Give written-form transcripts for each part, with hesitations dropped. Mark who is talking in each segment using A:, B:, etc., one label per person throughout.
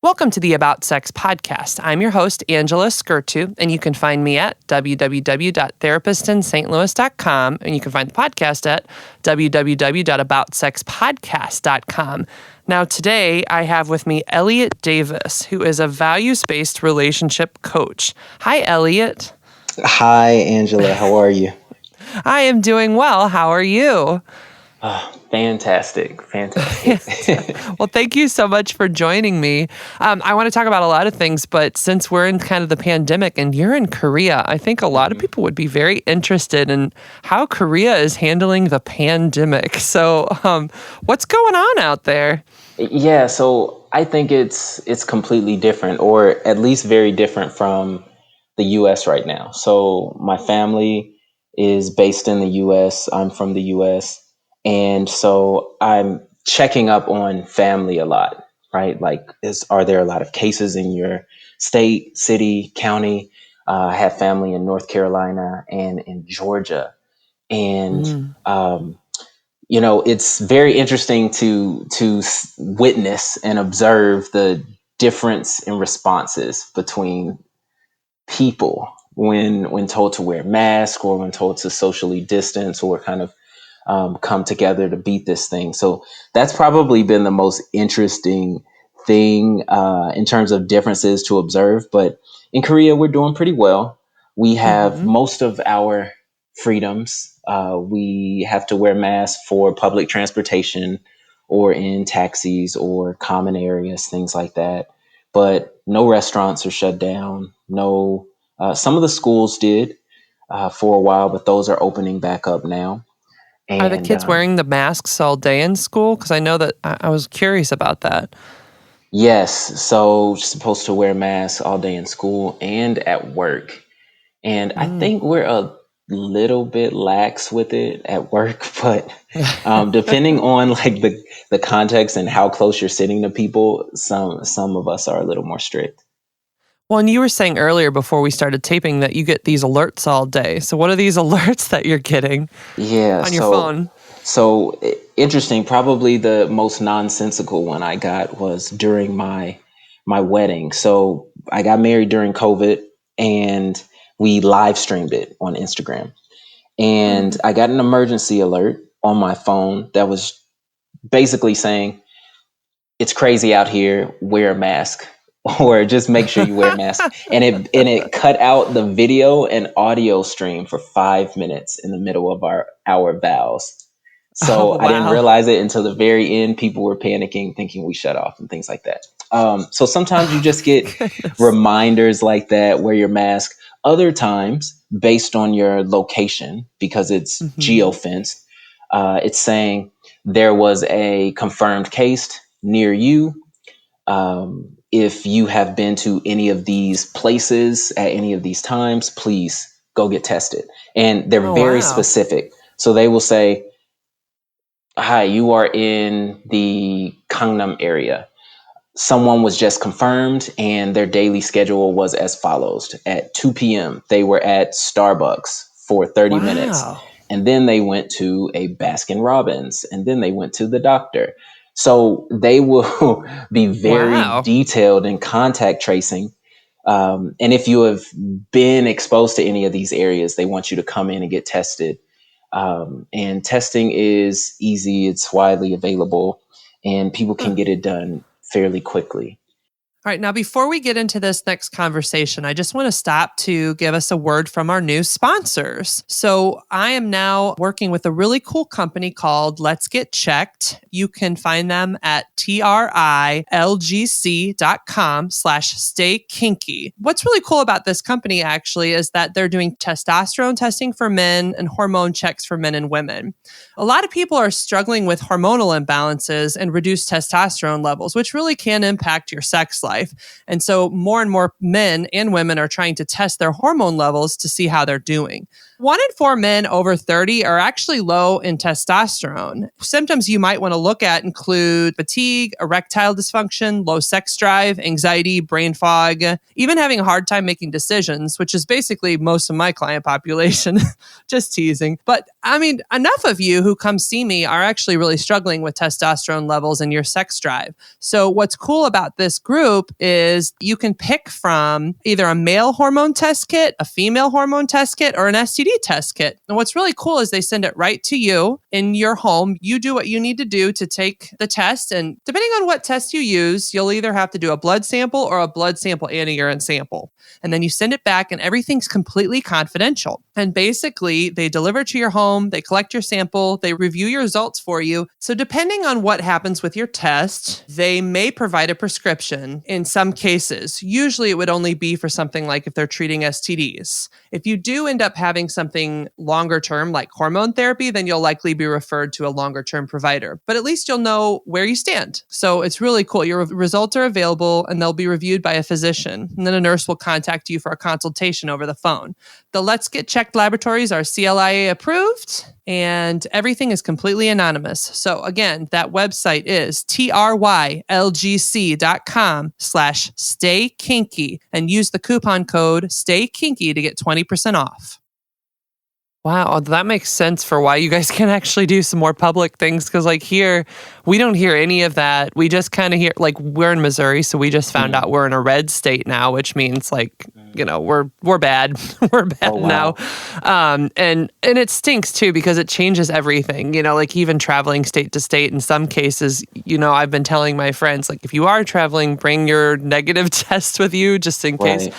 A: Welcome to the About Sex podcast. I'm your host, Angela Skirtu, and you can find me at www.therapistinstlouis.com, and you can find the podcast at www.aboutsexpodcast.com. Now, today, I have with me Elliott Davis, who is a values-based relationship coach. Hi, Elliott.
B: Hi, Angela. How are you?
A: I am doing well. How are you?
B: Fantastic.
A: Well, thank you so much for joining me. I want to talk about a lot of things, but since we're in kind of the pandemic and you're in Korea, I think a lot of people would be very interested in how Korea is handling the pandemic. So what's going on out there?
B: Yeah, so I think it's completely different, or at least very different from the US right now. So my family is based in the US. I'm from the US. And so I'm checking up on family a lot, right? Like, are there a lot of cases in your state, city, county? I have family in North Carolina and in Georgia. And, it's very interesting to witness and observe the difference in responses between people when told to wear masks or when told to socially distance or kind of come together to beat this thing. So that's probably been the most interesting thing in terms of differences to observe. But in Korea, we're doing pretty well. We have most of our freedoms. We have to wear masks for public transportation or in taxis or common areas, things like that. But no restaurants are shut down. No, some of the schools did for a while, but those are opening back up now.
A: Are the kids wearing the masks all day in school? Because I know that I was curious about that.
B: Yes. So you're supposed to wear masks all day in school and at work. And I think we're a little bit lax with it at work, but depending on like the context and how close you're sitting to people, some of us are a little more strict.
A: Well, and you were saying earlier before we started taping that you get these alerts all day. So what are these alerts that you're getting on your phone?
B: So interesting. Probably the most nonsensical one I got was during my wedding. So I got married during COVID and we live streamed it on Instagram. And I got an emergency alert on my phone that was basically saying, "It's crazy out here, wear a mask." Or just make sure you wear a mask. And it cut out the video and audio stream for 5 minutes in the middle of our vows. So I didn't realize it until the very end. People were panicking, thinking we shut off and things like that. So sometimes you just get reminders like that, wear your mask. Other times, based on your location, because it's geofenced, it's saying there was a confirmed case near you. If you have been to any of these places at any of these times, please go get tested. And they're very specific. So they will say, "Hi, you are in the Gangnam area. Someone was just confirmed and their daily schedule was as follows. At 2 p.m., they were at Starbucks for 30 minutes. And then they went to a Baskin Robbins. And then they went to the doctor." So they will be very detailed in contact tracing. And if you have been exposed to any of these areas, they want you to come in and get tested. And testing is easy. It's widely available and people can get it done fairly quickly.
A: All right, now before we get into this next conversation, I just want to stop to give us a word from our new sponsors. So I am now working with a really cool company called Let's Get Checked. You can find them at trilgc.com/staykinky. What's really cool about this company actually is that they're doing testosterone testing for men and hormone checks for men and women. A lot of people are struggling with hormonal imbalances and reduced testosterone levels, which really can impact your sex life. And so more and more men and women are trying to test their hormone levels to see how they're doing. 1 in 4 men over 30 are actually low in testosterone. Symptoms you might want to look at include fatigue, erectile dysfunction, low sex drive, anxiety, brain fog, even having a hard time making decisions, which is basically most of my client population. Just teasing. But I mean, enough of you who come see me are actually really struggling with testosterone levels and your sex drive. So what's cool about this group scoop is you can pick from either a male hormone test kit, a female hormone test kit, or an STD test kit. And what's really cool is they send it right to you in your home. You do what you need to do to take the test. And depending on what test you use, you'll either have to do a blood sample or a blood sample and a urine sample. And then you send it back and everything's completely confidential. And basically, they deliver to your home, they collect your sample, they review your results for you. So depending on what happens with your test, they may provide a prescription in some cases. Usually it would only be for something like if they're treating STDs. If you do end up having something longer term like hormone therapy, then you'll likely be referred to a longer term provider. But at least you'll know where you stand. So it's really cool. Your results are available and they'll be reviewed by a physician. And then a nurse will contact you for a consultation over the phone. The Let's Get Checked laboratories are CLIA approved and everything is completely anonymous. So again, that website is trylgc.com/staykinky and use the coupon code STAYKINKY to get 20% off. Wow, that makes sense for why you guys can actually do some more public things. Because like here, we don't hear any of that. We just kind of hear, like we're in Missouri, so we just found out we're in a red state now, which means like, you know, we're bad. We're bad now. And it stinks too because it changes everything. You know, like even traveling state to state in some cases, you know, I've been telling my friends, like if you are traveling, bring your negative test with you just in case.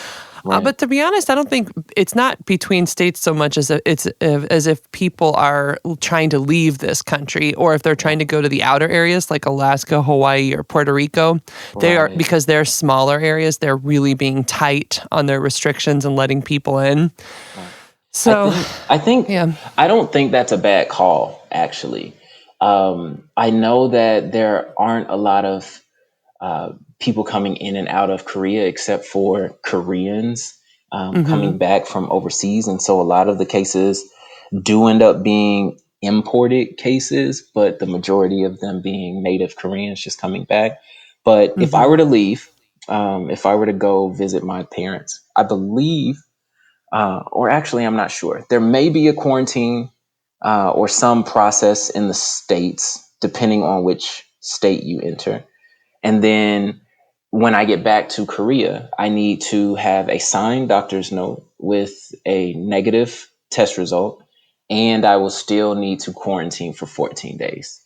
A: Right. But to be honest, I don't think it's not between states so much as as if people are trying to leave this country or if they're trying to go to the outer areas like Alaska, Hawaii, or Puerto Rico. They are, because they're smaller areas, they're really being tight on their restrictions and letting people in. So
B: I don't think that's a bad call, actually. I know that there aren't a lot of people coming in and out of Korea except for Koreans coming back from overseas. And so a lot of the cases do end up being imported cases, but the majority of them being native Koreans just coming back. But if I were to leave, if I were to go visit my parents, I believe, or actually I'm not sure, there may be a quarantine or some process in the States, depending on which state you enter. And then when I get back to Korea, I need to have a signed doctor's note with a negative test result, and I will still need to quarantine for 14 days.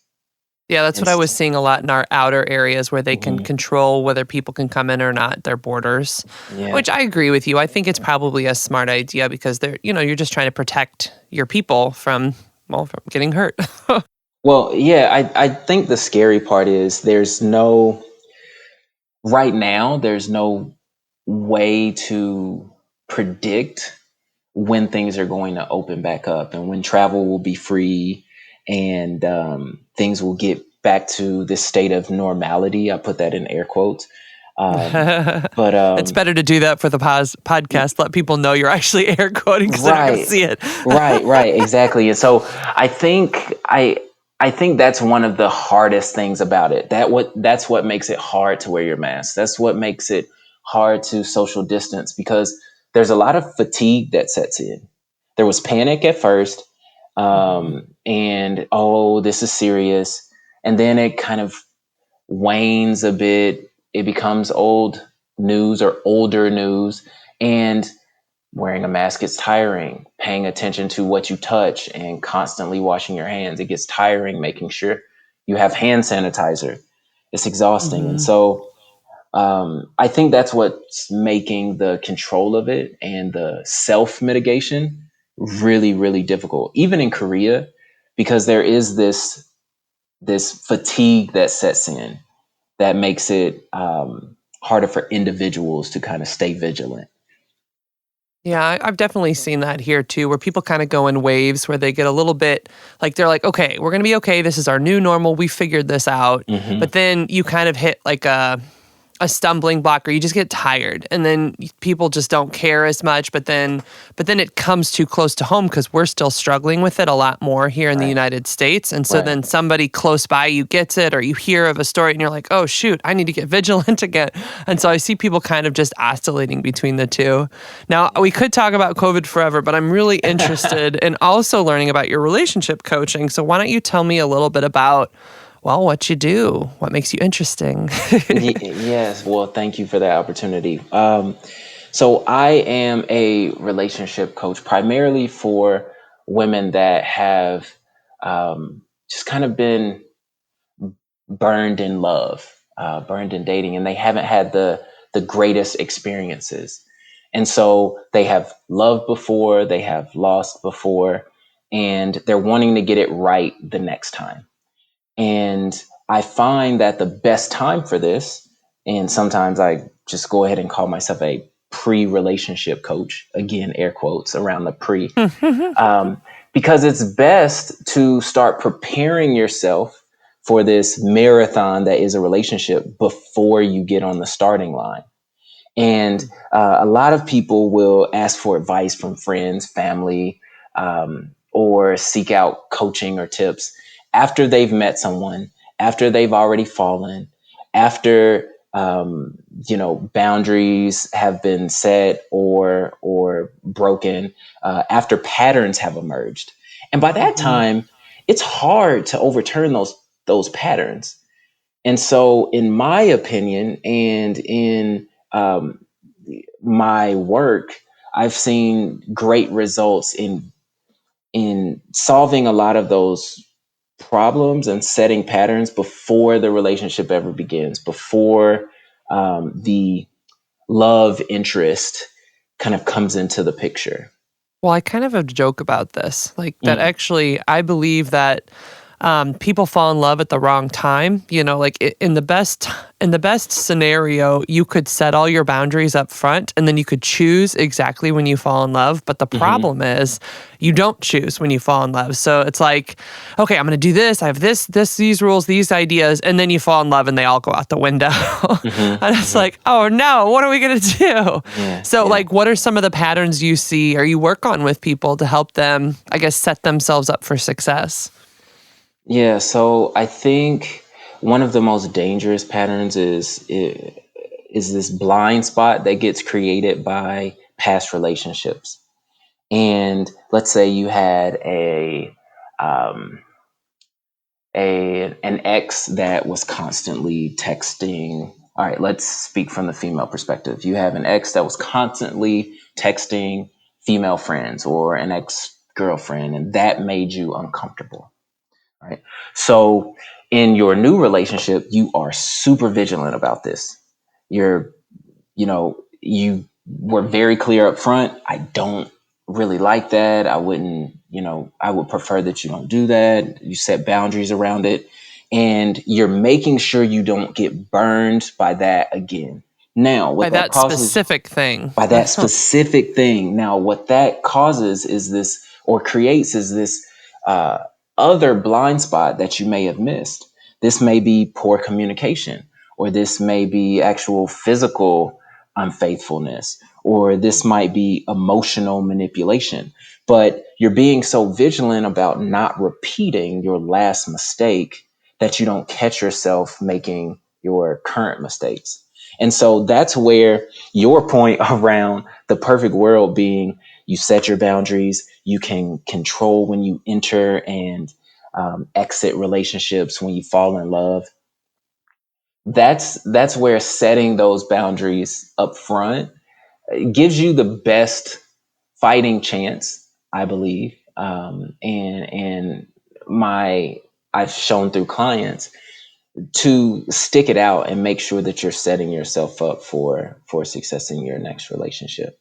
A: Yeah, that's what I was seeing a lot in our outer areas where they can control whether people can come in or not, their borders, which I agree with you. I think it's probably a smart idea because you're just trying to protect your people from getting hurt.
B: Well, yeah, I think the scary part is right now, there's no way to predict when things are going to open back up and when travel will be free and things will get back to this state of normality. I put that in air quotes. But
A: it's better to do that for the podcast. Let people know you're actually air quoting because they're not going to see it.
B: right, exactly. And so I think that's one of the hardest things about it. That's what makes it hard to wear your mask. That's what makes it hard to social distance because there's a lot of fatigue that sets in. There was panic at first, and this is serious, and then it kind of wanes a bit. It becomes old news or older news, and wearing a mask gets tiring. Paying attention to what you touch and constantly washing your hands, it gets tiring. Making sure you have hand sanitizer, it's exhausting. And so I think that's what's making the control of it and the self-mitigation really, really difficult, even in Korea, because there is this fatigue that sets in that makes it harder for individuals to kind of stay vigilant.
A: Yeah, I've definitely seen that here too, where people kind of go in waves where they get a little bit like they're like, okay, we're going to be okay. This is our new normal. We figured this out. But then you kind of hit like a stumbling block or you just get tired and then people just don't care as much. But then it comes too close to home because we're still struggling with it a lot more here in the United States. And so then somebody close by you gets it or you hear of a story and you're like, oh, shoot, I need to get vigilant again. And so I see people kind of just oscillating between the two. Now, we could talk about COVID forever, but I'm really interested in also learning about your relationship coaching. So why don't you tell me a little bit about well, what you do, what makes you interesting.
B: Yes. Well, thank you for that opportunity. So I am a relationship coach primarily for women that have just kind of been burned in love, burned in dating, and they haven't had the greatest experiences. And so they have loved before, they have lost before, and they're wanting to get it right the next time. And I find that the best time for this, and sometimes I just go ahead and call myself a pre-relationship coach, again, air quotes around the pre, um, because it's best to start preparing yourself for this marathon that is a relationship before you get on the starting line. And a lot of people will ask for advice from friends, family, or seek out coaching or tips after they've met someone, after they've already fallen, after boundaries have been set or broken, after patterns have emerged. And by that
A: Mhm.
B: time, it's hard to overturn those patterns. And so, in my opinion, and in my work, I've seen great results in solving a lot of those problems and setting patterns before the relationship ever begins, before the love interest kind of comes into the picture.
A: Well, I kind of have a joke about this. Like that
B: Mm,
A: actually, I believe that people fall in love at the wrong time. You know, like in the best scenario, you could set all your boundaries up front, and then you could choose exactly when you fall in love. But the
B: hmm
A: problem is, you don't choose when you fall in love. So it's like, okay, I'm going to do this. I have these rules, these ideas, and then you fall in love, and they all go out the window. And it's
B: hmm
A: like, oh no, what are we going to do?
B: Yeah,
A: So,
B: yeah.
A: like, what are some of the patterns you see or you work on with people to help them, I guess, set themselves up for success?
B: Yeah, so I think one of the most dangerous patterns is this blind spot that gets created by past relationships. And let's say you had um, an ex that was constantly texting. All right, let's speak from the female perspective. You have an ex that was constantly texting female friends or an ex girlfriend, and that made you uncomfortable. Right. So in your new relationship, you are super vigilant about this. You're, you were very clear up front. I don't really like that. I wouldn't, I would prefer that you don't do that. You set boundaries around it. And you're making sure you don't get burned by that again. Now,
A: By
B: what that
A: that
B: causes
A: specific thing.
B: by that specific thing. Now, what that causes is this, or creates is this uh, other blind spot that you may have missed. This may be poor communication, or this may be actual physical unfaithfulness, or this might be emotional manipulation. But you're being so vigilant about not repeating your last mistake that you don't catch yourself making your current mistakes. And so that's where your point around the perfect world being you set your boundaries, you can control when you enter and exit relationships when you fall in love. That's where setting those boundaries up front gives you the best fighting chance, I believe. And my I've shown through clients to stick it out and make sure that you're setting yourself up for success in your next relationship,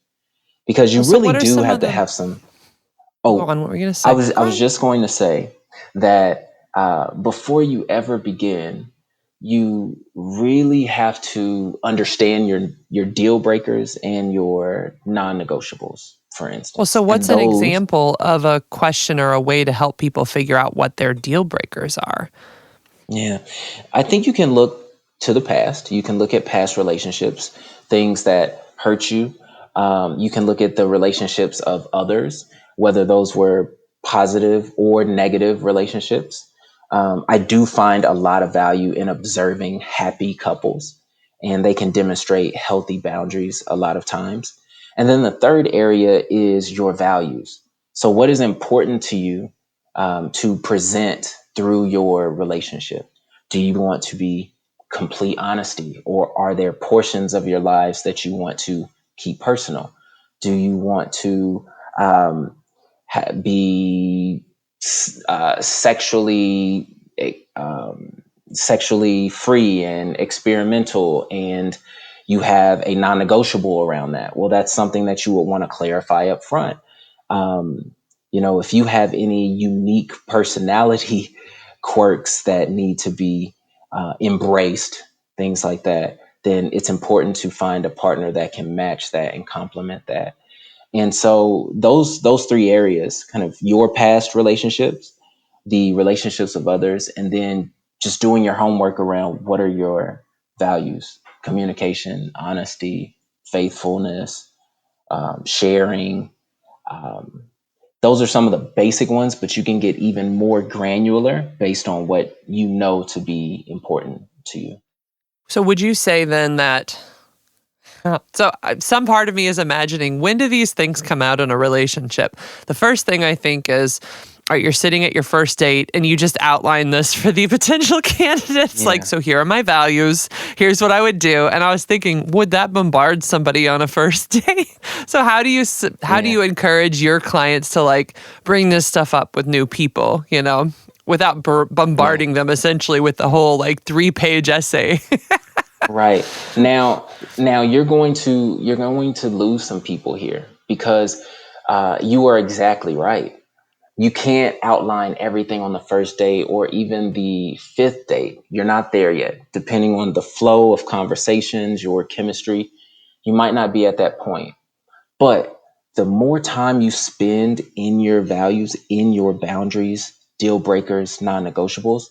B: because you
A: Well, so
B: really
A: what are
B: do
A: some
B: have
A: of
B: to
A: the,
B: have some.
A: go
B: Oh,
A: on, what were you going to
B: i
A: say?
B: was i
A: Go
B: was
A: on.
B: just going to say that before you ever begin, you really have to understand your deal breakers and your non-negotiables, for
A: Well, so
B: instance,
A: what's
B: and
A: an
B: those.
A: example of a question or a way to help people figure out what their deal breakers are?
B: Yeah. I think you can look to the past. You can look at past relationships, things that hurt you. You can look at the relationships of others, whether those were positive or negative relationships. I do find a lot of value in observing happy couples, and they can demonstrate healthy boundaries a lot of times. And then the third area is your values. So, what is important to you to present through your relationship? Do you want to be complete honesty, or are there portions of your lives that you want to keep personal? Do you want to um, be sexually um, sexually free and experimental, and you have a non-negotiable around that? Well, that's something that you would want to clarify up front. Um, if you have any unique personality quirks that need to be embraced, things like that, then it's important to find a partner that can match that and complement that. And so those three areas, kind of your past relationships, the relationships of others, and then just doing your homework around what are your values: communication, honesty, faithfulness, sharing. Um, those are some of the basic ones, but you can get even more granular based on what you know to be important to you.
A: So would you say then that some part of me is imagining, when do these things come out in a relationship? The first thing I think is, all right, you're sitting at your first date and you just outline this for the potential candidates. Like,
B: Yeah.
A: so here are my values. Here's what I would do. And I was thinking, would that bombard somebody on a first date? So how do
B: Yeah.
A: you encourage your clients to like bring this stuff up with new people, without bombarding them essentially with the whole like 3-page essay?
B: Right. Now you're going to lose some people here, because you are exactly right. You can't outline everything on the first date or even the fifth date. You're not there yet. Depending on the flow of conversations, your chemistry, you might not be at that point. But the more time you spend in your values, in your boundaries, deal breakers, non-negotiables,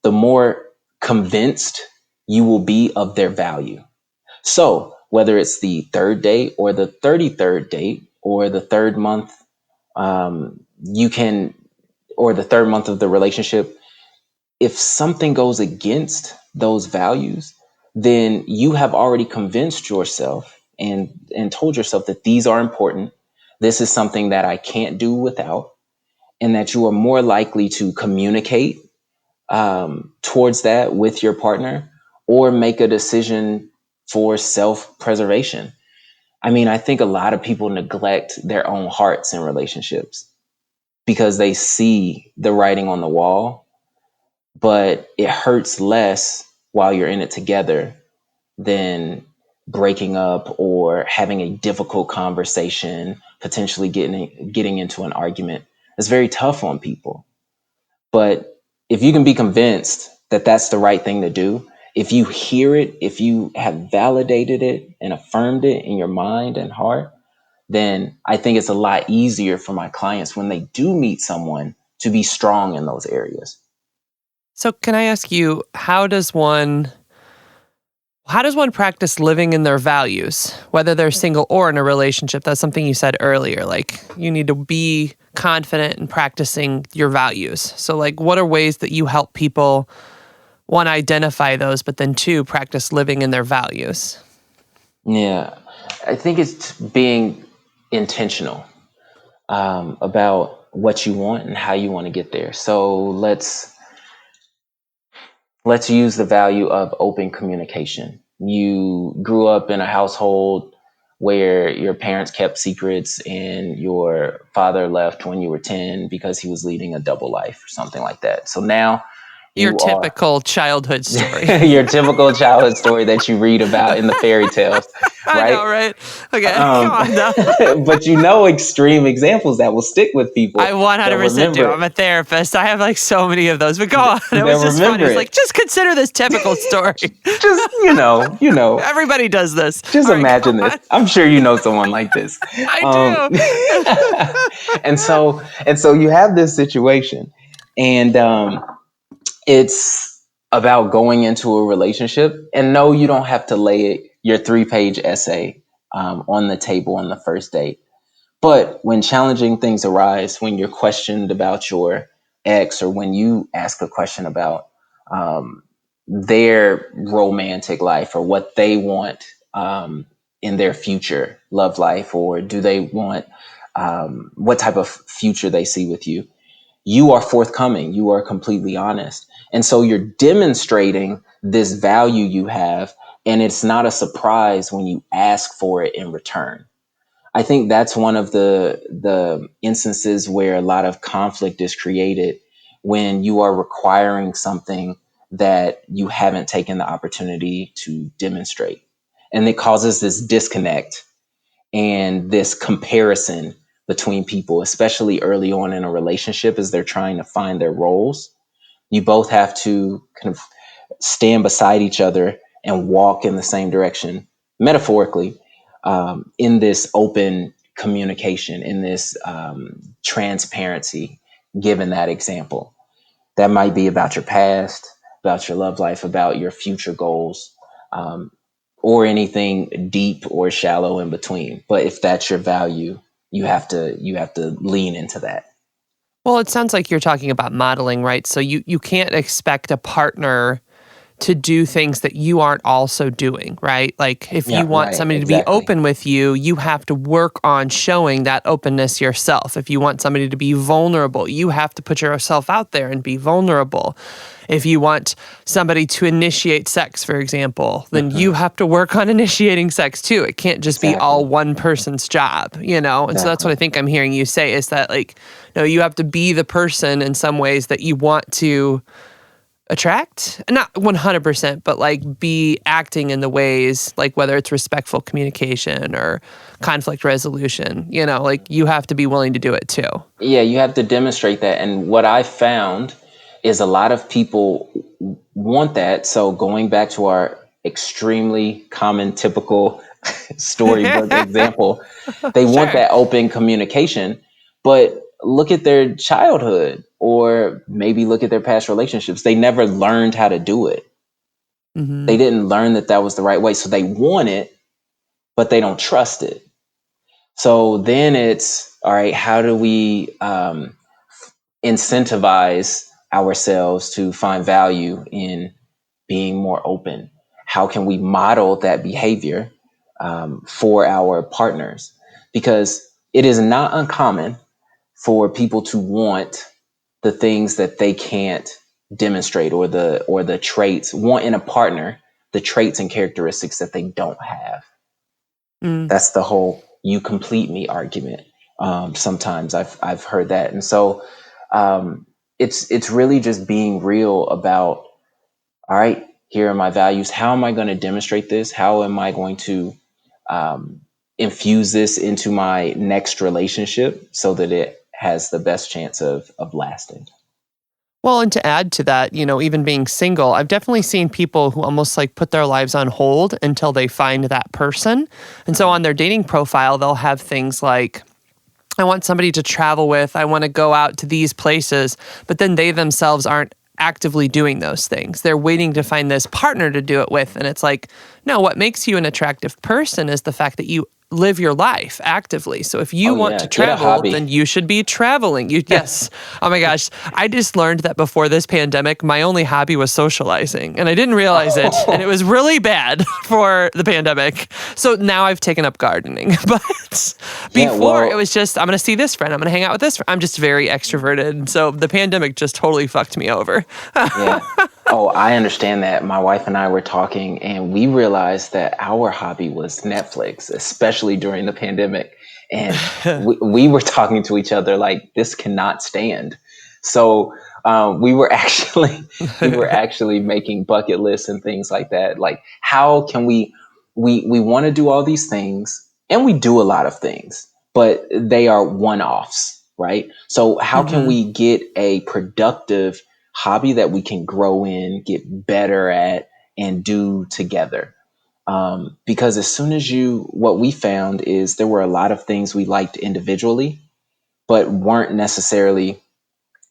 B: the more convinced you will be of their value. So whether it's the third date or the 33rd date or the third month, you can, or the third month of the relationship, if something goes against those values, then you have already convinced yourself and told yourself that these are important. This is something that I can't do without, and that you are more likely to communicate towards that with your partner, or make a decision for self-preservation. I mean, I think a lot of people neglect their own hearts in relationships because they see the writing on the wall, but it hurts less while you're in it together than breaking up or having a difficult conversation, potentially getting into an argument. It's very tough on people. But if you can be convinced that that's the right thing to do, if you hear it, if you have validated it and affirmed it in your mind and heart, then I think it's a lot easier for my clients when they do meet someone to be strong in those areas.
A: So can I ask you, how does one practice living in their values, whether they're single or in a relationship? That's something you said earlier. Like, you need to be confident in practicing your values. So, like, what are ways that you help people, one, identify those, but then two, practice living in their values?
B: Yeah, I think it's being intentional about what you want and how you want to get there. So let's use the value of open communication. You grew up in a household where your parents kept secrets and your father left when you were 10 because he was leading a double life or something like that. So now
A: Your
B: you are
A: typical childhood story.
B: your typical childhood story that you read about in the fairy tales,
A: I
B: right?
A: know, right? Okay, come
B: Um,
A: on now.
B: but extreme examples that will stick with
A: I
B: people. They'll
A: 100% do.
B: remember
A: I'm
B: it.
A: a therapist. I have like so many of those. But go on. It was
B: They'll
A: just funny.
B: remember
A: It's like,
B: it.
A: just consider this typical story.
B: Just,
A: Everybody does this.
B: just
A: All right, go
B: imagine this.
A: on.
B: I'm sure you know someone like this.
A: I
B: Um,
A: do.
B: and so you have this situation, and it's about going into a relationship. And no, you don't have to lay your 3-page essay on the table on the first date. But when challenging things arise, when you're questioned about your ex, or when you ask a question about um, their romantic life, or what they want in their future love life, or do they want what type of future they see with you, you are forthcoming, you are completely honest. And so you're demonstrating this value you have, and it's not a surprise when you ask for it in return. I think that's one of the instances where a lot of conflict is created, when you are requiring something that you haven't taken the opportunity to demonstrate. And it causes this disconnect and this comparison between people, especially early on in a relationship as they're trying to find their roles. You both have to kind of stand beside each other and walk in the same direction, metaphorically, in this open communication, in this transparency, given that example. That might be about your past, about your love life, about your future goals, um, or anything deep or shallow in between. But if that's your value, you have to lean into that.
A: Well, it sounds like you're talking about modeling, right? So you can't expect a partner to do things that you aren't also doing, right? Like if you
B: Yeah,
A: want
B: right,
A: somebody to be
B: exactly.
A: open with you, you have to work on showing that openness yourself. If you want somebody to be vulnerable, you have to put yourself out there and be vulnerable. If you want somebody to initiate sex, for example, then
B: Hmm.
A: you have to work on initiating sex too. It can't just be all
B: Exactly.
A: one person's job, you know? And so that's what I
B: Exactly.
A: think I'm hearing you say is that, like, no, you have to be the person in some ways that you want to attract, not 100%, but like be acting in the ways, like whether it's respectful communication or conflict resolution, you know, like you have to be willing to do it too.
B: Yeah, you have to demonstrate that. And what I found is a lot of people want that. So going back to our extremely common, typical storybook example, they want
A: Sure.
B: that open communication, but look at their childhood or maybe look at their past relationships. They never learned how to do it. They
A: Hmm.
B: didn't learn that that was the right way. So they want it, but they don't trust it. So then it's all right, how do we incentivize ourselves to find value in being more open? How can we model that behavior for our partners? Because it is not uncommon for people to want the things that they can't demonstrate, or the traits, want in a partner the traits and characteristics that they don't have.
A: Mm.
B: That's the whole "you complete me" argument. Sometimes I've heard that, and so um, it's really just being real about, all right, here are my values. How am I going to demonstrate this? How am I going to um, infuse this into my next relationship so that it has the best chance of lasting?
A: Well, and to add to that, you know, even being single, I've definitely seen people who almost like put their lives on hold until they find that person. And so
B: Mhm.
A: on their dating profile, they'll have things like, I want somebody to travel with. I want to go out to these places. But then they themselves aren't actively doing those things. They're waiting to find this partner to do it with. And it's like, no, what makes you an attractive person is the fact that you live your life actively. So if you
B: Oh
A: want
B: yeah,
A: to
B: get a
A: travel,
B: hobby.
A: then you should be traveling. You yes. Oh my gosh. I just learned that before this pandemic, my only hobby was socializing. And I didn't realize it. And it was really bad for the pandemic. So now I've taken up gardening. But
B: Yeah,
A: before it
B: well,
A: was just, I'm going to see this friend. I'm going to hang out with this friend. I'm just very extroverted. So the pandemic just totally fucked me over.
B: yeah. Oh, I understand that. My wife and I were talking, and we realized that our hobby was Netflix, especially during the pandemic. And we were talking to each other like, this cannot stand. So we were actually we were actually making bucket lists and things like that. Like, how can we want to do all these things, and we do a lot of things, but they are one offs, right? So how can
A: Hmm.
B: we get a productive hobby that we can grow in, get better at, and do together? Because as soon as what we found is there were a lot of things we liked individually, but weren't necessarily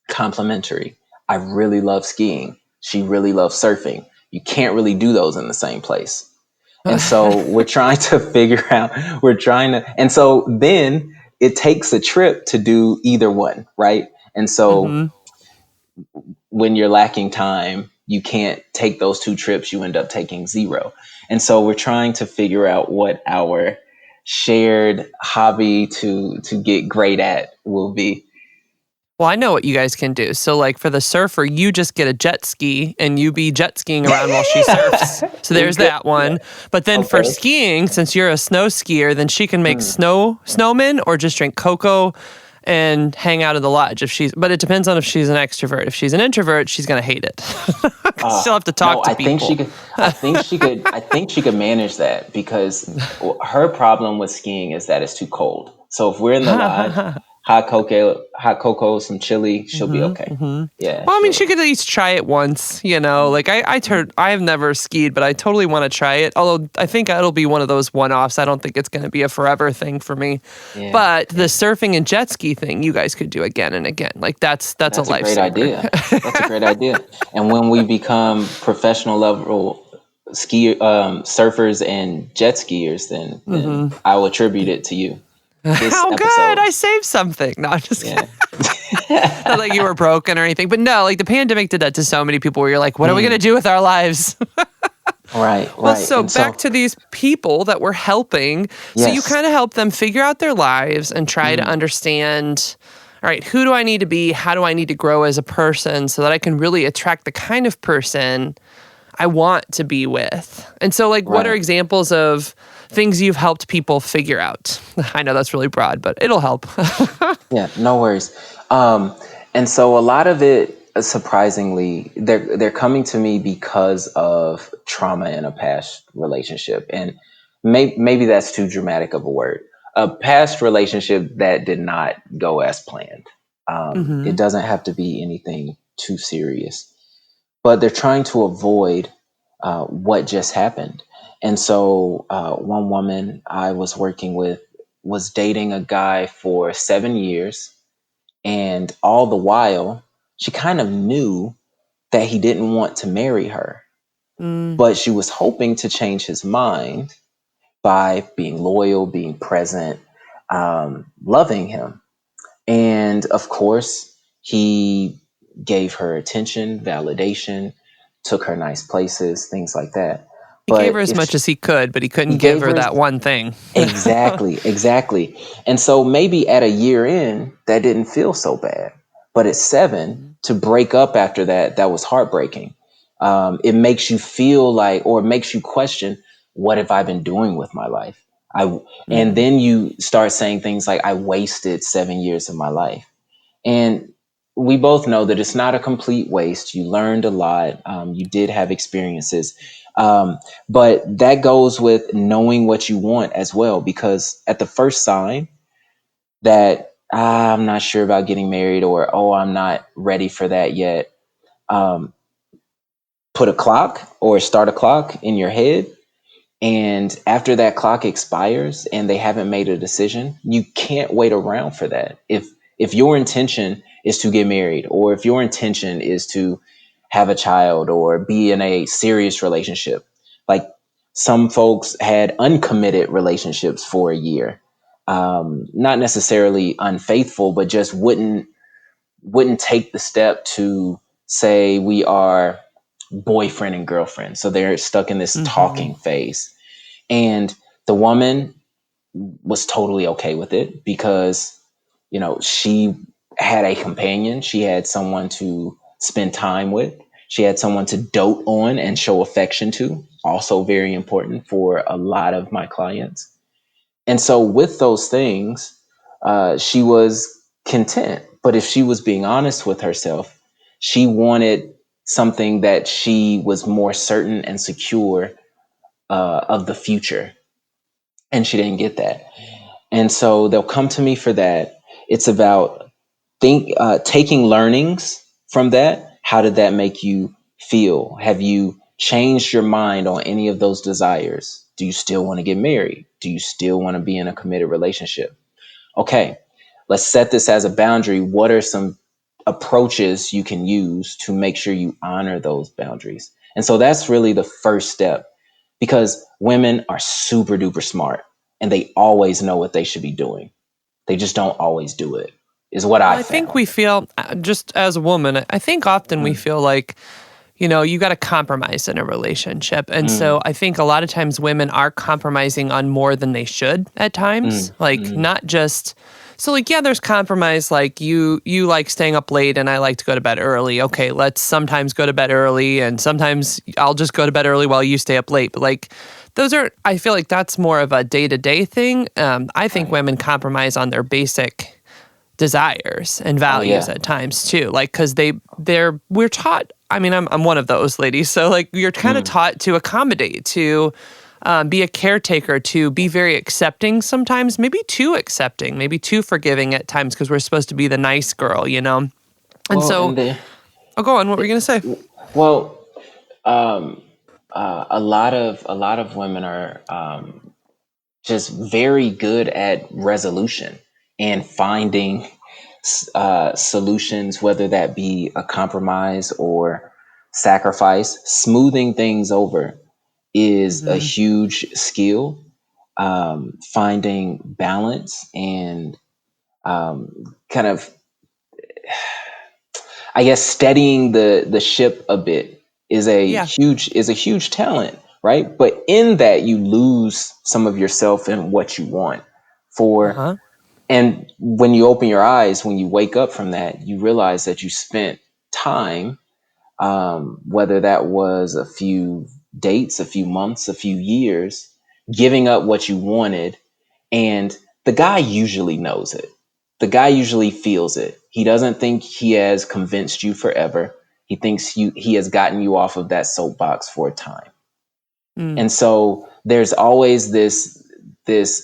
B: complementary. I really love skiing. She really loves surfing. You can't really do those in the same place. And so we're trying to figure out, and so then it takes a trip to do either one, right? And so
A: Hmm.
B: when you're lacking time, you can't take those two trips, you end up taking zero. And so we're trying to figure out what our shared hobby to get great at will be.
A: Well, I know what you guys can do. So, like for the surfer, you just get a jet ski and you be jet skiing around while she surfs. So
B: We
A: there's
B: could,
A: that
B: yeah.
A: one. But then for
B: Okay.
A: skiing, since you're a snow skier, then she can make
B: Mm.
A: snowmen or just drink cocoa and hang out in the lodge but it depends on if she's an extrovert. If she's an introvert, she's gonna hate it. 'Cause she'll have to
B: No,
A: talk to people.
B: I think she could manage that because her problem with skiing is that it's too cold. So if we're in the lodge, hot cocoa, some chili, she'll be okay. Yeah,
A: Well, I mean,
B: she'll.
A: she could at least try it once, you know. Like I have never skied, but I totally want to try it. Although I think it'll be one of those one-offs. I don't think it's going to be a forever thing for me.
B: Yeah,
A: But the
B: yeah.
A: surfing and jet ski thing, you guys could do again and again. Like that's a
B: That's a great
A: lifesaver.
B: idea. That's a great idea. And when we become professional level surfers and jet skiers, then I will attribute it to you. This
A: How good!
B: episode.
A: I saved something. No, I'm just kidding.
B: Yeah.
A: Not like you were broken or anything. But no, like the pandemic did that to so many people where you're like, what are we going to do with our lives?
B: Right,
A: Well,
B: right.
A: so
B: And so,
A: back to these people that we're helping. So you
B: yes.
A: kind of help them figure out their lives and try to understand, all right, who do I need to be? How do I need to grow as a person so that I can really attract the kind of person I want to be with? And so, like, what are
B: Right.
A: examples of things you've helped people figure out? I know that's really broad, but it'll help.
B: Yeah, no worries. And so a lot of it, surprisingly, they're coming to me because of trauma in a past relationship, and maybe that's too dramatic of a word. A past relationship that did not go as planned. It
A: hmm
B: doesn't have to be anything too serious, but they're trying to avoid what just happened. And so, one woman I was working with was dating a guy for 7 years, and all the while, she kind of knew that he didn't want to marry her,
A: mm
B: but she was hoping to change his mind by being loyal, being present, loving him. And of course, he gave her attention, validation, took her nice places, things like that.
A: He gave her
B: But
A: as
B: if
A: much as he could, but he
B: he
A: couldn't give
B: gave
A: her
B: her
A: that one thing.
B: exactly, exactly. And so maybe at a year in, that didn't feel so bad. But at seven, to break up after that, that was heartbreaking. It makes you feel like, or it makes you question, what have I been doing with my life? And
A: Mm.
B: then you start saying things like, I wasted 7 years of my life. And we both know that it's not a complete waste. You learned a lot. You did have experiences. But that goes with knowing what you want as well, because at the first sign that I'm not sure about getting married, or, oh, I'm not ready for that yet, um, put a clock or start a clock in your head. And after that clock expires and they haven't made a decision, you can't wait around for that. If your intention is to get married, or if your intention is to have a child or be in a serious relationship, like some folks had uncommitted relationships for a year, not necessarily unfaithful, but just wouldn't take the step to say we are boyfriend and girlfriend. So they're stuck in this
A: hmm
B: talking phase. And the woman was totally okay with it because, she had a companion. She had someone to spend time with. She had someone to dote on and show affection to. Also, very important for a lot of my clients. And so, with those things, she was content. But if she was being honest with herself, she wanted something that she was more certain and secure of the future, and she didn't get that. And so they'll come to me for that. It's about taking learnings from that. How did that make you feel? Have you changed your mind on any of those desires? Do you still want to get married? Do you still want to be in a committed relationship? Okay, let's set this as a boundary. What are some approaches you can use to make sure you honor those boundaries? And so that's really the first step, because women are super duper smart and they always know what they should be doing. They just don't always do it, is what
A: Well,
B: I
A: I think
B: found.
A: we feel, just as a woman, I think often we
B: Mm,
A: feel like, you got to compromise in a relationship. And so
B: mm,
A: I think a lot of times women are compromising on more than they should at times.
B: mm,
A: Like,
B: mm,
A: not just So like, yeah, there's compromise. Like you like staying up late and I like to go to bed early. Okay, let's sometimes go to bed early and sometimes I'll just go to bed early while you stay up late. But like I feel like that's more of a day-to-day thing. I think
B: Right.
A: women compromise on their basic desires and
B: Oh
A: values
B: yeah.
A: at times too. Like, cause we're taught, I mean, I'm one of those ladies. So like you're kind of
B: Mm.
A: taught to accommodate, to be a caretaker, to be very accepting sometimes, maybe too accepting, maybe too forgiving at times because we're supposed to be the nice girl, you know? And
B: Well,
A: so,
B: and the
A: oh, go on. What were you going to say?
B: well, um, a lot of women are just very good at resolution and finding solutions, whether that be a compromise or sacrifice. Smoothing things over is a
A: Hmm.
B: huge skill. Finding balance and kind of, I guess, steadying the ship a bit
A: Yeah.
B: is a huge talent, right? But in that, you lose some of yourself and what you want for.
A: Uh-huh.
B: And when you open your eyes, when you wake up from that, you realize that you spent time, whether that was a few dates, a few months, a few years, giving up what you wanted. And the guy usually knows it. The guy usually feels it. He doesn't think he has convinced you forever. He thinks he has gotten you off of that soapbox for a time.
A: Mm.
B: And so there's always this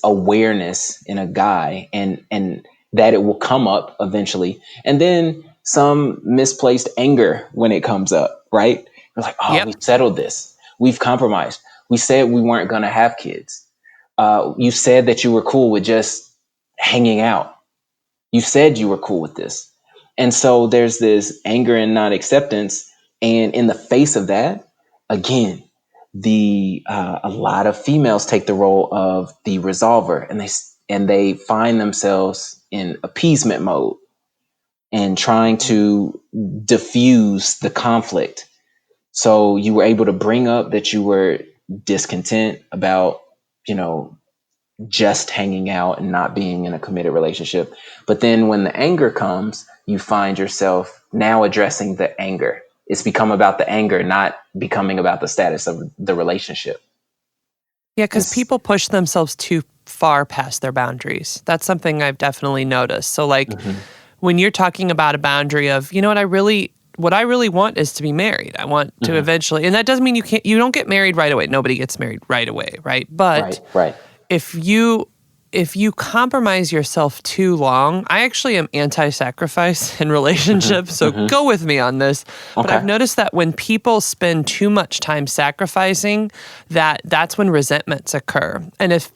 B: awareness in a guy, and that it will come up eventually. And then some misplaced anger when it comes up, right? We're like, oh, we
A: Yep.
B: settled this. We've compromised. We said we weren't going to have kids. You said that you were cool with just hanging out. You said you were cool with this. And so there's this anger and non acceptance. And in the face of that, again, a lot of females take the role of the resolver, and they find themselves in appeasement mode and trying to diffuse the conflict. So you were able to bring up that you were discontent about, you know, just hanging out and not being in a committed relationship. But then when the anger comes, you find yourself now addressing the anger. It's become about the anger, not becoming about the status of the relationship.
A: Yeah,
B: And
A: because people push themselves too far past their boundaries. That's something I've definitely noticed. So, like,
B: Mhm.
A: when you're talking about a boundary of, you know what I really want is to be married. I want to
B: Mhm.
A: eventually, and that doesn't mean you don't get married right away. Nobody gets married right away, right? But
B: Right, right.
A: if you if you compromise yourself too long, I actually am anti-sacrifice in
B: Mhm.
A: relationships, so
B: Mhm.
A: go with me on this. But I've
B: Okay.
A: noticed that when people spend too much time sacrificing, that's when resentments occur. And if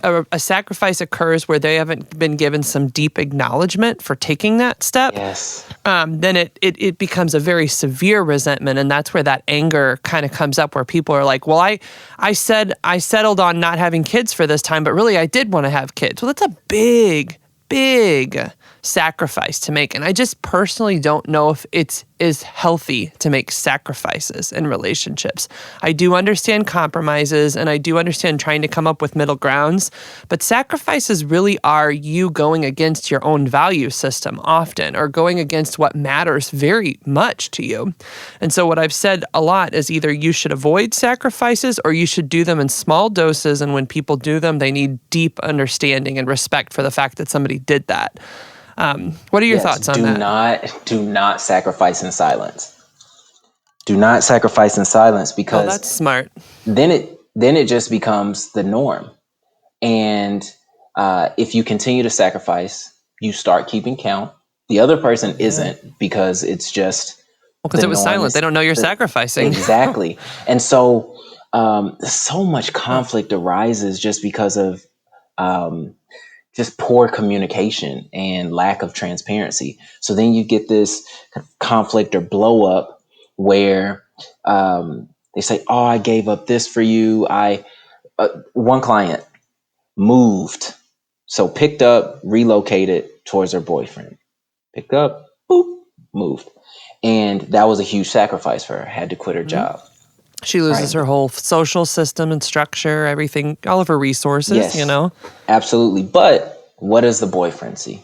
A: a sacrifice occurs where they haven't been given some deep acknowledgement for taking that step,
B: Yes.
A: then it becomes a very severe resentment, and that's where that anger kind of comes up, where people are like, well, I said I settled on not having kids for this time, but really I did want to have kids. Well, that's a big sacrifice to make, and I just personally don't know if it's is healthy to make sacrifices in relationships. I do understand compromises and I do understand trying to come up with middle grounds, but sacrifices really are you going against your own value system often, or going against what matters very much to you. And so what I've said a lot is either you should avoid sacrifices or you should do them in small doses, and when people do them, they need deep understanding and respect for the fact that somebody did that. What are your
B: Yes.
A: thoughts on that?
B: Do not sacrifice in silence. Do not sacrifice in silence,
A: Oh, that's
B: because
A: smart.
B: then it just becomes the norm. And if you continue to sacrifice, you start keeping count. The other person
A: Yeah.
B: isn't, because it's just
A: Well, because
B: the
A: it was
B: norm
A: silent. They
B: is
A: don't know you're
B: the,
A: sacrificing.
B: exactly. And so so much conflict arises just because of um, just poor communication and lack of transparency. So then you get this conflict or blow up where they say, "Oh, I gave up this for you." One client moved, so picked up, relocated towards her boyfriend. Picked up, boop, moved, and that was a huge sacrifice for her. Had to quit her
A: Mhm.
B: job.
A: She loses
B: Right?
A: her whole social system and structure, everything, all of her resources, you
B: Yes,
A: know?
B: absolutely. But what does the boyfriend see?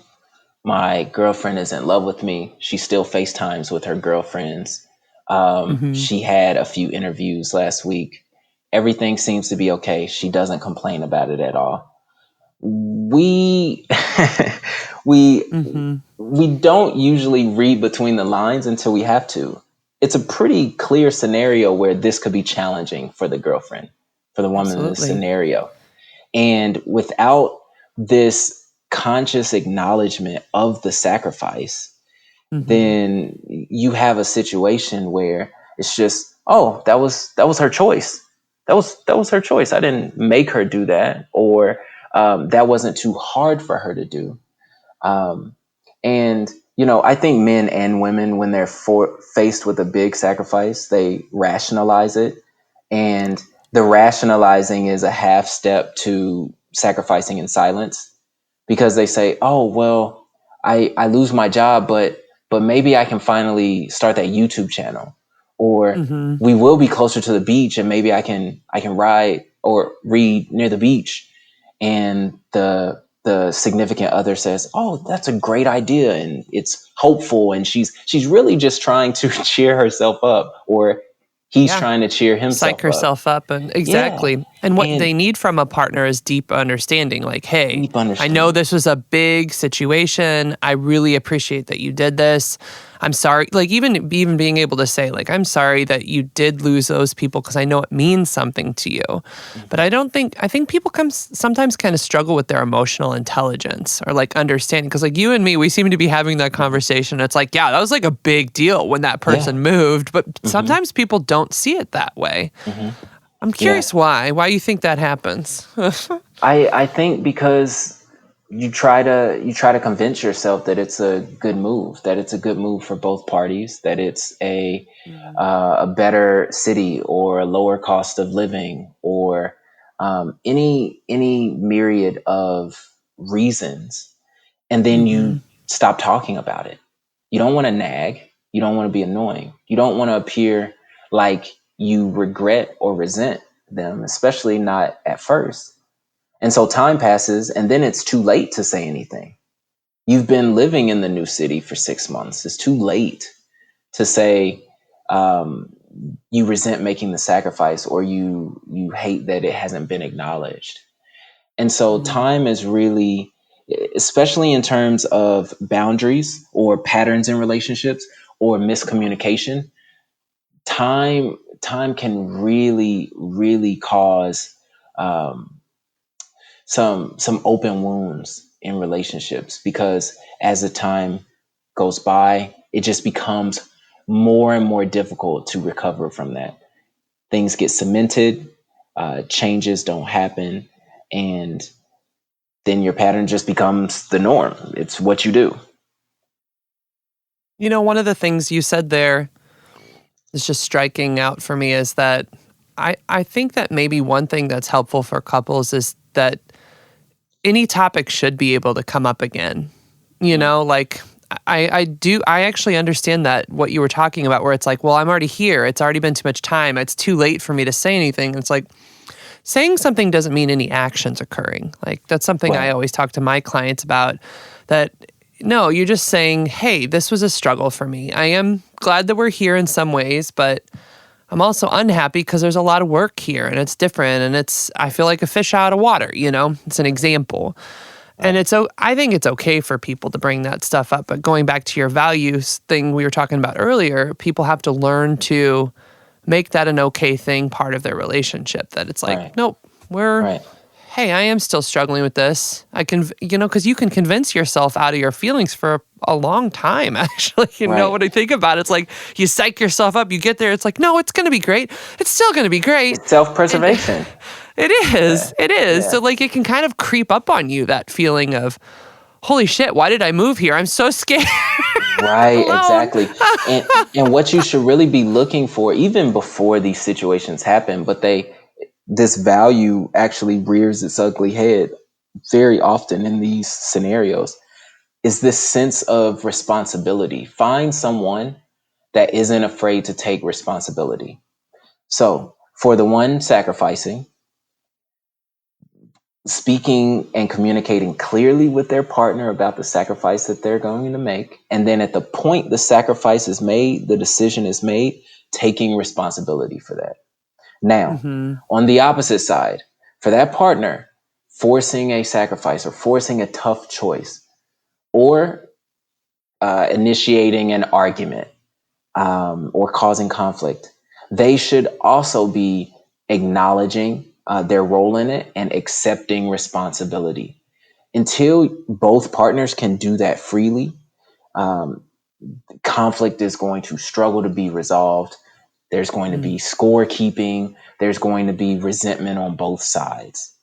B: My girlfriend is in love with me. She still FaceTimes with her girlfriends.
A: Mm-hmm.
B: She had a few interviews last week. Everything seems to be okay. She doesn't complain about it at all. We we
A: Mm-hmm.
B: we don't usually read between the lines until we have to. It's a pretty clear scenario where this could be challenging for the girlfriend, for the woman in this
A: Absolutely.
B: scenario. And without this conscious acknowledgement of the sacrifice,
A: Mm-hmm.
B: then you have a situation where it's just, oh, that was her choice. That was her choice. I didn't make her do that, or that wasn't too hard for her to do. Um, and I think men and women, when they're faced with a big sacrifice, they rationalize it, and the rationalizing is a half step to sacrificing in silence, because they say, "Oh, well, I lose my job, but maybe I can finally start that YouTube channel, or
A: Mm-hmm.
B: we will be closer to the beach, and maybe I can ride or read near the beach." And the significant other says, "Oh, that's a great idea," and it's hopeful, and she's really just trying to cheer herself up, or he's
A: Yeah.
B: trying to cheer
A: Psych
B: himself up.
A: herself up, and
B: Yeah,
A: exactly. And what
B: and
A: they need from a partner is deep understanding. Like, hey,
B: deep
A: I know
B: understanding.
A: this was a big situation. I really appreciate that you did this. I'm sorry. Like, even being able to say, like, I'm sorry that you did lose those people because I know it means something to you. But
B: Mhm.
A: I think people sometimes kind of struggle with their emotional intelligence or like understanding. Because like you and me, we seem to be having that
B: Mhm.
A: conversation. It's like, yeah, that was like a big deal when that
B: Yeah.
A: person moved. But
B: Hmm.
A: sometimes people don't see it that way.
B: Hmm.
A: I'm
B: Yeah.
A: curious why you think that happens.
B: I think because you try to convince yourself that it's a good move, that it's a good move for both parties, that it's
A: Mm,
B: a better city or a lower cost of living, or any myriad of reasons, and then
A: mm-hmm.
B: you stop talking about it. You don't want to nag. You don't want to be annoying. You don't want to appear like you regret or resent them, especially not at first. And so time passes, and then it's too late to say anything. You've been living in the new city for 6 months. It's too late to say um, you resent making the sacrifice, or you hate that it hasn't been acknowledged. And so
A: Mm.
B: time is really, especially in terms of boundaries or patterns in relationships or miscommunication, time can really cause um, some open wounds in relationships, because as the time goes by, it just becomes more and more difficult to recover from that. Things get cemented, changes don't happen, and then your pattern just becomes the norm. It's what you do.
A: You know, one of the things you said there is just striking out for me is that I think that maybe one thing that's helpful for couples is that any topic should be able to come up again. You
B: Mm.
A: know, like I actually understand that what you were talking about where it's like, well, I'm already here. It's already been too much time. It's too late for me to say anything. It's like saying something doesn't mean any actions occurring. Like that's something I
B: Right,
A: always talk to my clients about that no, you're just saying, "Hey, this was a struggle for me. I am glad that we're here in some ways, but I'm also unhappy because there's a lot of work here and it's different and I feel like a fish out of water, you know? It's an example. And
B: right,
A: I think it's okay for people to bring that stuff up, but going back to your values thing we were talking about earlier, people have to learn to make that an okay thing part of their relationship that it's like,
B: right,
A: nope, we're
B: right.
A: hey, I am still struggling with this. I can, because you can convince yourself out of your feelings for a long time, actually.
B: Right.
A: When I think about it, it's like you psych yourself up, you get there, it's like, no, it's going to be great. It's still going to be great.
B: It's
A: And
B: self-preservation.
A: it
B: Yeah.
A: is. It is.
B: Yeah.
A: So, like, it can kind of creep up on you, that feeling of, holy shit, why did I move here? I'm so scared
B: Right,
A: alone.
B: exactly. And what you should really be looking for, even before these situations happen, but this value actually rears its ugly head very often in these scenarios, is this sense of responsibility. Find someone that isn't afraid to take responsibility.
A: Mm,
B: So for the one sacrificing, speaking and communicating clearly with their partner about the sacrifice that they're going to make. And then at the point the sacrifice is made, the decision is made, taking responsibility for that. Now,
A: Mm-hmm.
B: on the opposite side, for that partner, forcing a sacrifice or forcing a tough choice or initiating an argument or causing conflict, they should also be acknowledging their role in it and accepting responsibility. Until both partners can do that freely, um, conflict is going to struggle to be resolved. There's going to be scorekeeping. There's going to be resentment on both sides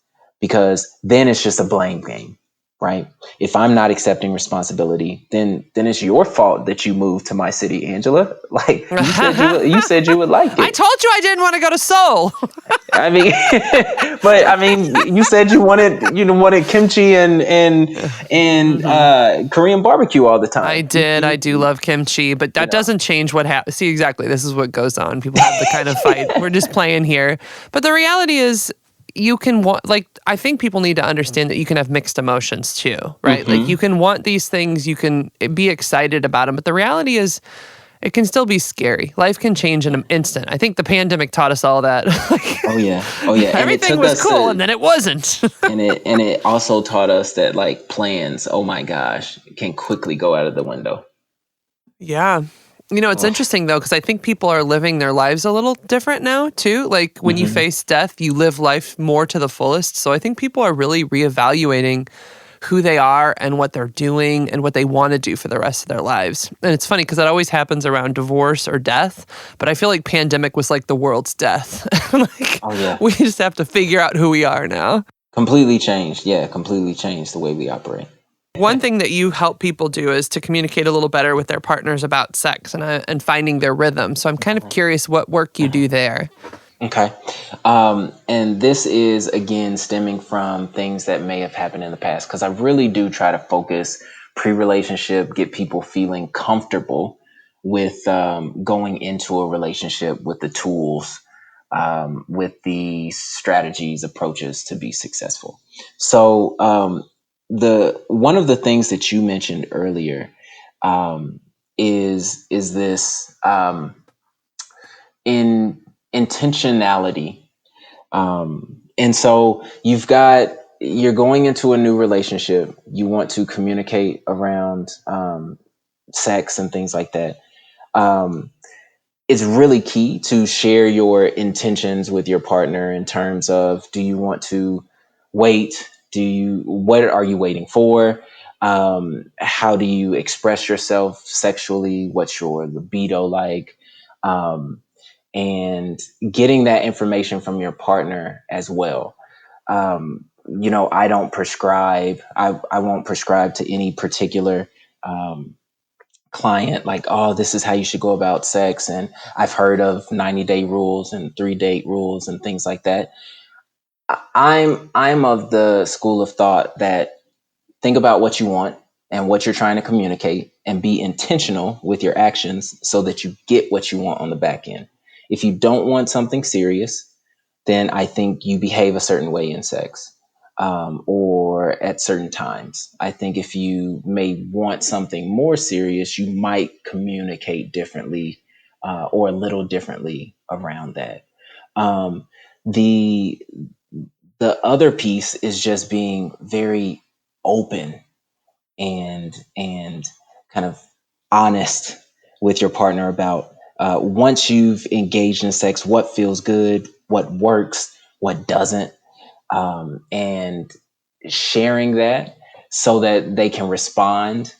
B: because then it's just a blame game, right? If I'm not accepting responsibility, then it's your fault that you moved to my city, Angela. Like you said you would like
A: I
B: it.
A: told you I didn't want to go to Seoul.
B: I mean, but I mean, you said you wanted kimchi and Korean barbecue all the time.
A: I did. I do love kimchi, but that doesn't change what happens. See, exactly. This is what goes on. People have the kind of fight. We're just playing here. But the reality is, you can want, like, I think people need to understand that you can have mixed emotions too, right?
B: Mm-hmm.
A: Like, you can want these things, you can be excited about them, but the reality is, it can still be scary. Life can change in an instant. I think the pandemic taught us all that.
B: Oh yeah.
A: Everything was cool, and then it wasn't.
B: and it also taught us that like plans, oh my gosh, can quickly go out of the window.
A: Yeah. It's interesting though, because I think people are living their lives a little different now too. Like when you face death, you live life more to the fullest. So I think people are really reevaluating who they are and what they're doing and what they want to do for the rest of their lives. And it's funny because that always happens around divorce or death. But I feel like pandemic was like the world's death. We just have to figure out who we are now.
B: Completely changed. Yeah, completely changed the way we operate.
A: One thing that you help people do is to communicate a little better with their partners about sex and finding their rhythm. So I'm kind of curious what work you do there.
B: Okay. And this is, again, stemming from things that may have happened in the past, because I really do try to focus pre-relationship, get people feeling comfortable with going into a relationship with the tools, with the strategies, approaches to be successful. So the one of the things that you mentioned earlier is this in intentionality. And so you're going into a new relationship. You want to communicate around sex and things like that. It's really key to share your intentions with your partner in terms of, do you want to wait? What are you waiting for? How do you express yourself sexually? What's your libido like? And getting that information from your partner as well. I don't prescribe. I won't prescribe to any particular client like, oh, this is how you should go about sex. And I've heard of 90-day rules and 3-date rules and things like that. I'm of the school of thought that think about what you want and what you're trying to communicate and be intentional with your actions so that you get what you want on the back end. If you don't want something serious, then I think you behave a certain way in sex or at certain times. I think if you may want something more serious, you might communicate differently or a little differently around that. The other piece is just being very open and kind of honest with your partner about once you've engaged in sex, what feels good, what works, what doesn't, and sharing that so that they can respond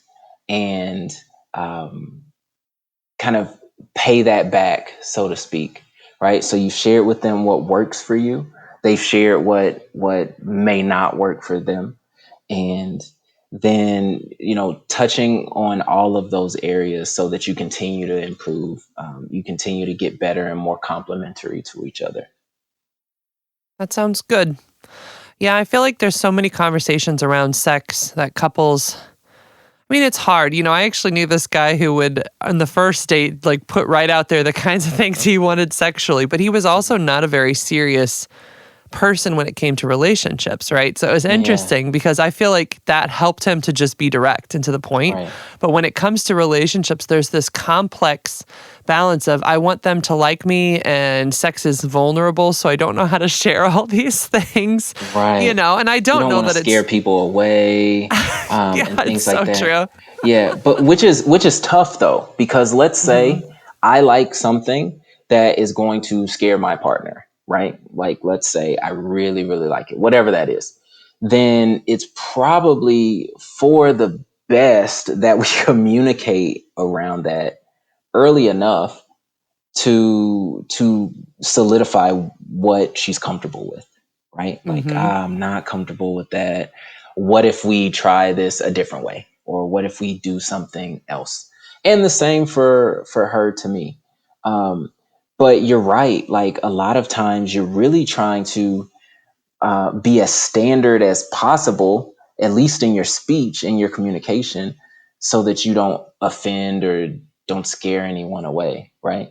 B: and kind of pay that back, so to speak, right? So you've shared with them what works for you. They've shared what may not work for them. And then, touching on all of those areas so that you continue to improve, you continue to get better and more complementary to each other.
A: That sounds good. Yeah, I feel like there's so many conversations around sex that couples, I mean, it's hard. I actually knew this guy who would, on the first date, like put right out there the kinds of things he wanted sexually, but he was also not a very serious person when it came to relationships, right? So it was
B: Yeah.
A: interesting because I feel like that helped him to just be direct and to the point.
B: Right.
A: But when it comes to relationships, there's this complex balance of I want them to like me and sex is vulnerable, so I don't know how to share all these things,
B: Right.
A: and I
B: You
A: don't
B: don't
A: know
B: want to
A: that
B: scare
A: it's,
B: people away,
A: yeah,
B: and
A: it's
B: things like
A: so
B: that.
A: true.
B: Yeah, but which is tough though, because let's
A: Hmm.
B: say I like something that is going to scare my partner, right? Like let's say I really, really like it, whatever that is. Then it's probably for the best that we communicate around that early enough to solidify what she's comfortable with, right? Like,
A: Hmm.
B: I'm not comfortable with that. What if we try this a different way, or what if we do something else? And the same for her to me. um, but you're right, like a lot of times you're really trying to be as standard as possible, at least in your speech and your communication, so that you don't offend or don't scare anyone away, right?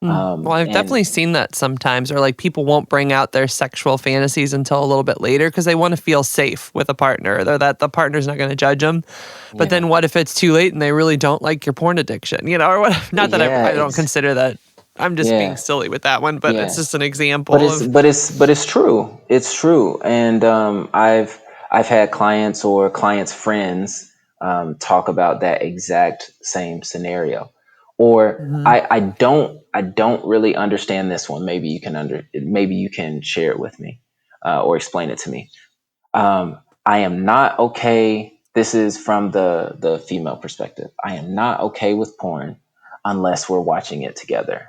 A: Well, I've
B: And
A: definitely seen that sometimes, or like people won't bring out their sexual fantasies until a little bit later because they want to feel safe with a partner, or that the partner's not going to judge them. But
B: yeah,
A: then what if it's too late and they really don't like your porn addiction, or whatever? Not that
B: yeah,
A: I don't consider that. I'm just being
B: yeah,
A: silly with that one, but it's
B: yeah.
A: just an
B: But
A: example
B: it's
A: of.
B: but it's but it's true. It's true. And I've had clients or clients' friends talk about that exact same scenario. Or
A: Mhm.
B: I don't really understand this one. Maybe you can share it with me, or explain it to me. I am not okay. This is from the female perspective. I am not okay with porn unless we're watching it together.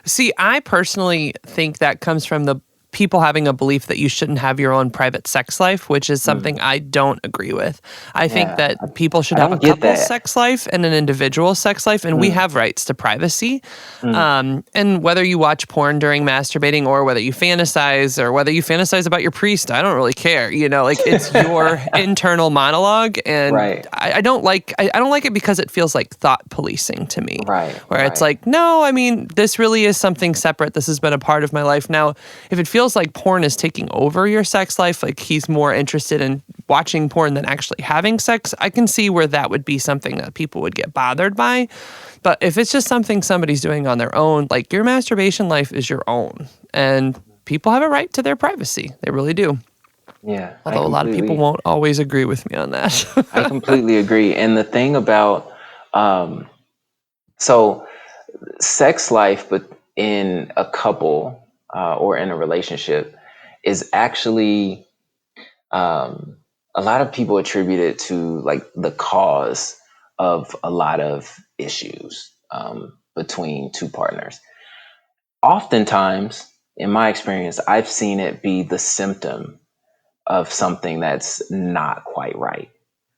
A: See, I personally think that comes from the people having a belief that you shouldn't have your own private sex life, which is
B: Mm,
A: something I don't agree with. I think
B: yeah,
A: that people should
B: I
A: have a
B: don't get
A: couple's
B: that.
A: sex life and an individual sex life, and we
B: Mm,
A: have rights to privacy.
B: mm,
A: And whether you watch porn during masturbating or whether you fantasize about your priest, I don't really care. Like it's your internal monologue, and
B: right,
A: I don't like it because it feels like thought policing to me,
B: right,
A: where it's
B: right.
A: like, no, I mean, this really is something separate. This has been a part of my life. Now, if it feels like porn is taking over your sex life, like he's more interested in watching porn than actually having sex, I can see where that would be something that people would get bothered by. But if it's just something somebody's doing on their own, like your masturbation life is your own. And people have a right to their privacy. They really do.
B: Yeah,
A: Although a lot of people won't always agree with me on
B: I
A: that.
B: completely agree. And the thing about, um, so sex life, but in a couple, or in a relationship, is actually, um, a lot of people attribute it to like the cause of a lot of issues, between two partners. Oftentimes, in my experience, I've seen it be the symptom of something that's not quite right,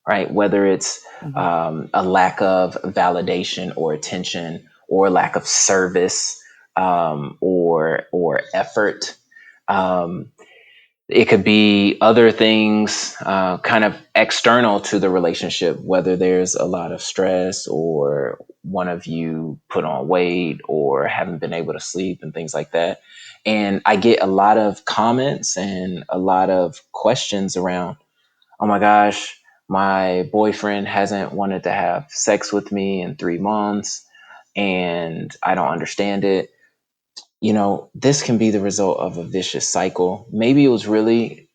B: right? Whether it's
A: Mhm.
B: a lack of validation or attention, or lack of service, or effort. Um, it could be other things, kind of external to the relationship, whether there's a lot of stress, or one of you put on weight, or haven't been able to sleep, and things like that. And I get a lot of comments and a lot of questions around, oh my gosh, my boyfriend hasn't wanted to have sex with me in 3 months, and I don't understand it. This can be the result of a vicious cycle. Maybe it was really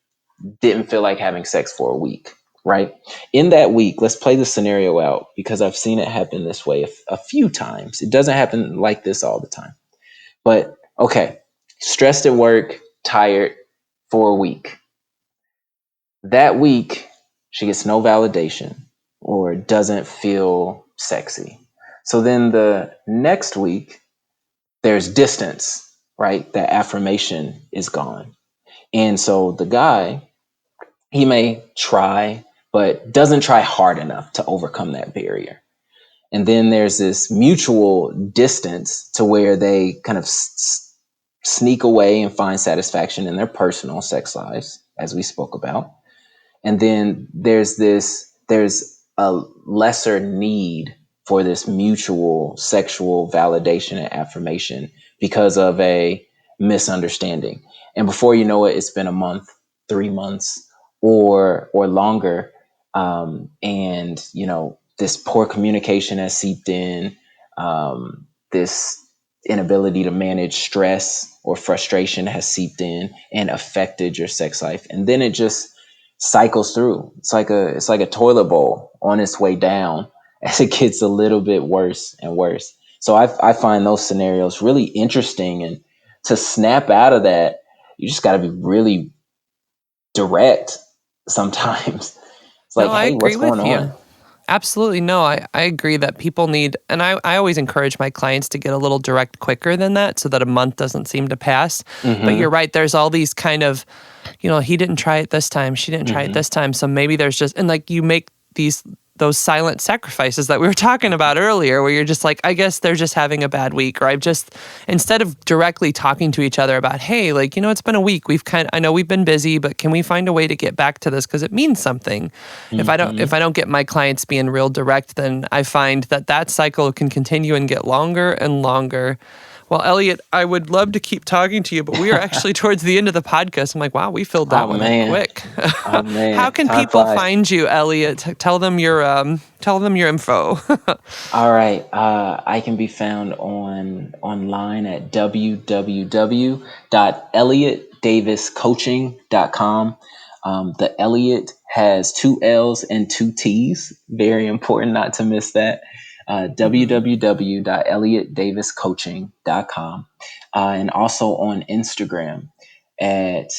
B: didn't feel like having sex for a week, right? In that week, let's play the scenario out, because I've seen it happen this way a few times. It doesn't happen like this all the time. But okay, stressed at work, tired for a week. That week, she gets no validation or doesn't feel sexy. So then the next week, there's distance, right? That affirmation is gone. And so the guy, he may try, but doesn't try hard enough to overcome that barrier. And then there's this mutual distance to where they kind of sneak away and find satisfaction in their personal sex lives, as we spoke about. And then there's a lesser need for this mutual sexual validation and affirmation, because of a misunderstanding. And before you know it, it's been a month, 3 months, or longer. And this poor communication has seeped in. This inability to manage stress or frustration has seeped in and affected your sex life. And then it just cycles through. It's like a toilet bowl on its way down as it gets a little bit worse and worse. So I find those scenarios really interesting. And to snap out of that, you just got to be really direct sometimes. It's
A: No,
B: like,
A: I
B: hey,
A: agree
B: what's going
A: with
B: on?
A: you. Absolutely. No, I agree that people need, and I always encourage my clients to get a little direct quicker than that so that a month doesn't seem to pass. But
B: Mm-hmm.
A: you're right. There's all these kind of, he didn't try it this time. She didn't try it
B: Mm-hmm.
A: this time. So maybe there's just, and like you make those silent sacrifices that we were talking about earlier, where you're just like, I guess they're just having a bad week. Or I've just, instead of directly talking to each other about, hey, like, it's been a week. I know we've been busy, but can we find a way to get back to this? Because it means something. If
B: Mm-hmm.
A: I don't get my clients being real direct, then I find that cycle can continue and get longer and longer. Well, Elliott, I would love to keep talking to you, but we are actually towards the end of the podcast. I'm like, wow, we filled that
B: Oh
A: one in
B: man.
A: quick.
B: Oh
A: How
B: man.
A: can
B: Time
A: people
B: flies.
A: find you, Elliott? Tell them your info.
B: All right. I can be found online at www.elliottdaviscoaching.com. The Elliott has two L's and two T's. Very important not to miss that.
A: Mhm.
B: www.elliottdaviscoaching.com. And also on Instagram at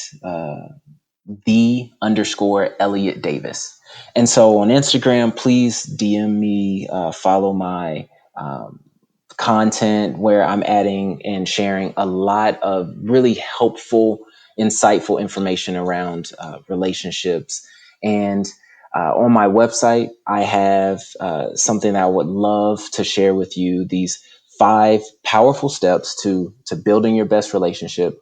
B: _Elliott Davis. And so on Instagram, please DM me, follow my content where I'm adding and sharing a lot of really helpful, insightful information around relationships. And on my website, I have something that I would love to share with you, these 5 powerful steps to building your best relationship.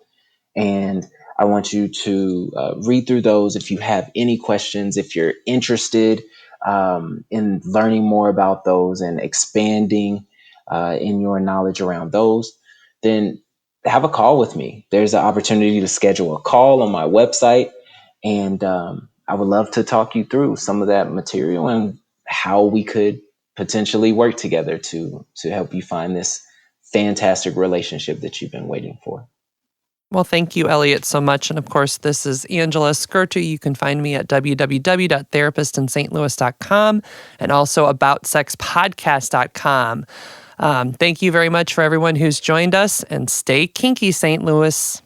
B: And I want you to read through those. If you have any questions, if you're interested in learning more about those and expanding in your knowledge around those, then have a call with me. There's an opportunity to schedule a call on my website. And I would love to talk you through some of that material and how we could potentially work together to help you find this fantastic relationship that you've been waiting for.
A: Well, thank you, Elliott, so much. And of course, this is Angela Skirtu. You can find me at www.therapistinstlouis.com and also aboutsexpodcast.com. Thank you very much for everyone who's joined us, and stay kinky, St. Louis.